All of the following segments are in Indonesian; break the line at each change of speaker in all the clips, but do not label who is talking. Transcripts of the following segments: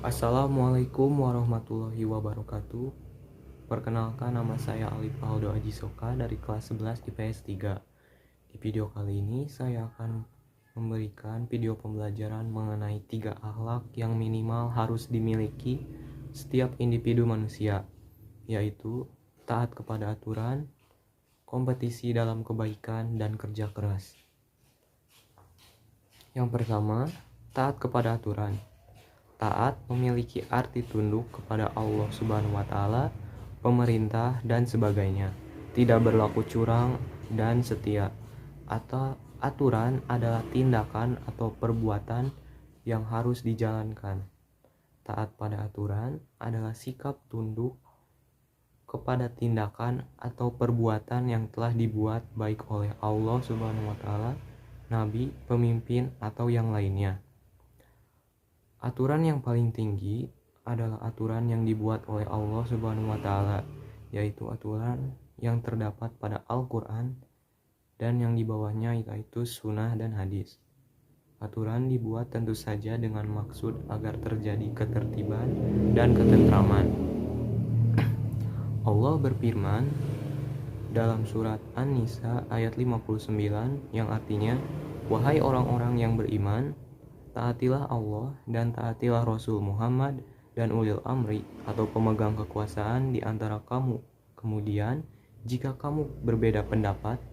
Assalamualaikum warahmatullahi wabarakatuh. Perkenalkan, nama saya Alif Aldo Aji Soka dari kelas 11 IPS 3. Di video kali ini saya akan memberikan video pembelajaran mengenai 3 akhlak yang minimal harus dimiliki setiap individu manusia, yaitu taat kepada aturan, kompetisi dalam kebaikan, dan kerja keras. Yang pertama, taat kepada aturan. Taat memiliki arti tunduk kepada Allah Subhanahu wa Ta'ala, pemerintah, dan sebagainya. Tidak berlaku curang dan setia. Atau aturan adalah tindakan atau perbuatan yang harus dijalankan. Taat pada aturan adalah sikap tunduk kepada tindakan atau perbuatan yang telah dibuat baik oleh Allah Subhanahu wa Ta'ala, nabi, pemimpin, atau yang lainnya. Aturan yang paling tinggi adalah aturan yang dibuat oleh Allah Subhanahu wa Ta'ala, yaitu aturan yang terdapat pada Al-Quran dan yang di bawahnya yaitu sunnah dan hadis. Aturan dibuat tentu saja dengan maksud agar terjadi ketertiban dan ketentraman. Allah berfirman dalam surat An-Nisa ayat 59 yang artinya, "Wahai orang-orang yang beriman, taatilah Allah dan taatilah Rasul Muhammad dan ulil amri atau pemegang kekuasaan di antara kamu. Kemudian, jika kamu berbeda pendapat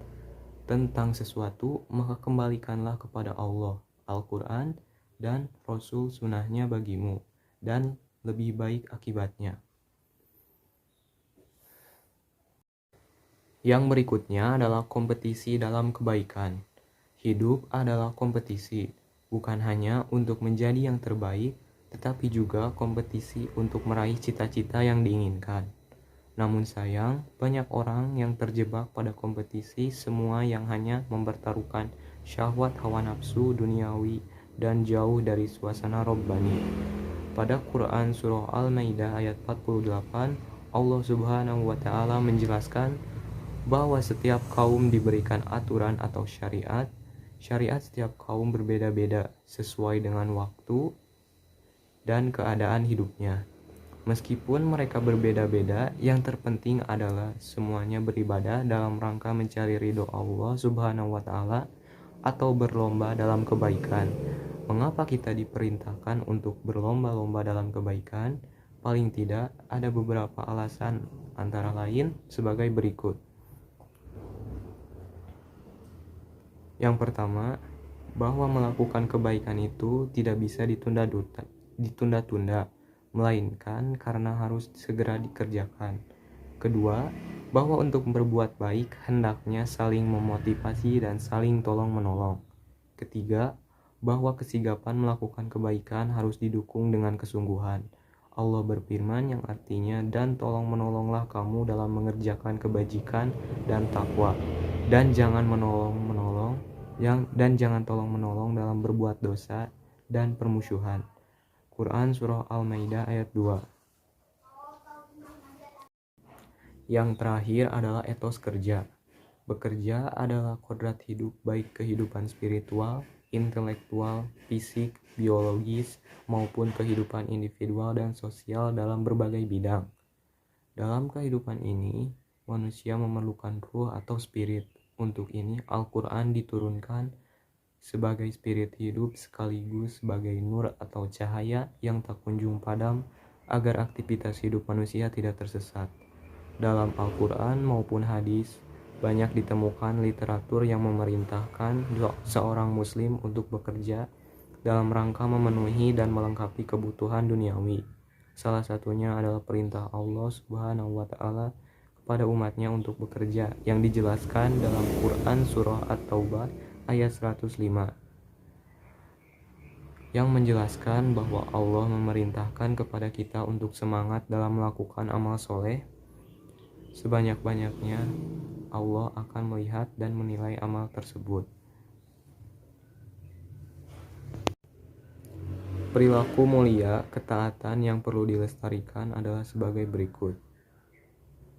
tentang sesuatu, maka kembalikanlah kepada Allah, Al-Quran, dan Rasul sunnahnya bagimu, dan lebih baik akibatnya." Yang berikutnya adalah kompetisi dalam kebaikan. Hidup adalah kompetisi, bukan hanya untuk menjadi yang terbaik, tetapi juga kompetisi untuk meraih cita-cita yang diinginkan. Namun sayang, banyak orang yang terjebak pada kompetisi semua yang hanya mempertaruhkan syahwat hawa nafsu duniawi dan jauh dari suasana Rabbani. Pada Quran Surah Al-Maidah ayat 48, Allah Subhanahu wa Ta'ala menjelaskan bahwa setiap kaum diberikan aturan atau syariat. Syariat setiap kaum berbeda-beda sesuai dengan waktu dan keadaan hidupnya. Meskipun mereka berbeda-beda, yang terpenting adalah semuanya beribadah dalam rangka mencari ridho Allah Subhanahu wa Ta'ala atau berlomba dalam kebaikan. Mengapa kita diperintahkan untuk berlomba-lomba dalam kebaikan? Paling tidak ada beberapa alasan, antara lain sebagai berikut. Yang pertama, bahwa melakukan kebaikan itu tidak bisa ditunda-tunda, melainkan karena harus segera dikerjakan. Kedua, bahwa untuk berbuat baik hendaknya saling memotivasi dan saling tolong-menolong. Ketiga, bahwa kesigapan melakukan kebaikan harus didukung dengan kesungguhan. Allah berfirman yang artinya, "Dan tolong-menolonglah kamu dalam mengerjakan kebajikan dan takwa, dan jangan tolong-menolong dalam berbuat dosa dan permusuhan." Quran Surah Al-Maidah ayat 2. Yang terakhir adalah etos kerja. Bekerja adalah kodrat hidup, baik kehidupan spiritual, intelektual, fisik, biologis, maupun kehidupan individual dan sosial dalam berbagai bidang. Dalam kehidupan ini, manusia memerlukan ruh atau spirit. Untuk ini, Al-Quran diturunkan sebagai spirit hidup sekaligus sebagai nur atau cahaya yang tak kunjung padam agar aktivitas hidup manusia tidak tersesat. Dalam Al-Quran maupun hadis, banyak ditemukan literatur yang memerintahkan seorang muslim untuk bekerja dalam rangka memenuhi dan melengkapi kebutuhan duniawi. Salah satunya adalah perintah Allah Subhanahu wa Ta'ala kepada umatnya untuk bekerja yang dijelaskan dalam Quran Surah At-Taubah ayat 105, yang menjelaskan bahwa Allah memerintahkan kepada kita untuk semangat dalam melakukan amal soleh. Sebanyak-banyaknya Allah akan melihat dan menilai amal tersebut. Perilaku mulia, ketaatan yang perlu dilestarikan adalah sebagai berikut.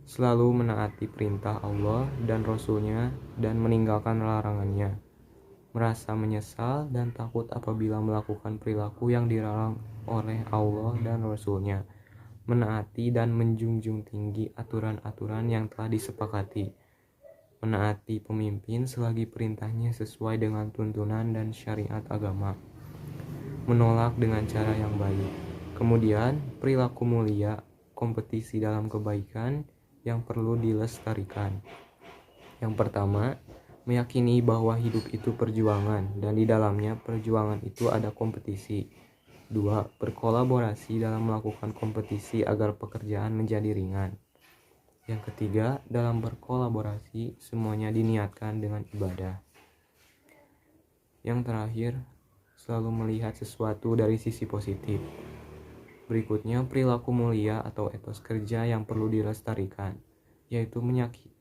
Selalu menaati perintah Allah dan Rasul-Nya dan meninggalkan larangannya. Merasa menyesal dan takut apabila melakukan perilaku yang dilarang oleh Allah dan Rasul-Nya, menaati dan menjunjung tinggi aturan-aturan yang telah disepakati, menaati pemimpin selagi perintahnya sesuai dengan tuntunan dan syariat agama, menolak dengan cara yang baik. Kemudian, perilaku mulia, kompetisi dalam kebaikan yang perlu dilestarikan. Yang pertama, meyakini bahwa hidup itu perjuangan dan di dalamnya perjuangan itu ada kompetisi. 2. Berkolaborasi dalam melakukan kompetisi agar pekerjaan menjadi ringan. Yang ketiga, dalam berkolaborasi semuanya diniatkan dengan ibadah. Yang terakhir, selalu melihat sesuatu dari sisi positif. Berikutnya, perilaku mulia atau etos kerja yang perlu dilestarikan, yaitu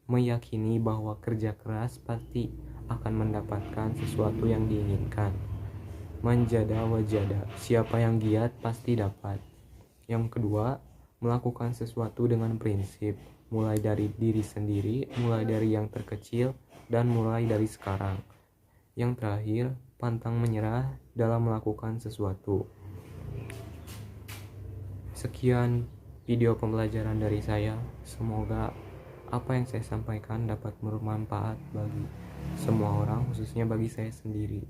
meyakini bahwa kerja keras pasti akan mendapatkan sesuatu yang diinginkan. Manjada wajada, siapa yang giat pasti dapat. Yang kedua, melakukan sesuatu dengan prinsip, mulai dari diri sendiri, mulai dari yang terkecil, dan mulai dari sekarang. Yang terakhir, pantang menyerah dalam melakukan sesuatu. Sekian video pembelajaran dari saya. Semoga apa yang saya sampaikan dapat bermanfaat bagi semua orang, khususnya bagi saya sendiri.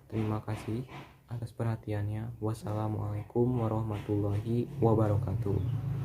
Terima kasih atas perhatiannya. Wassalamualaikum warahmatullahi wabarakatuh.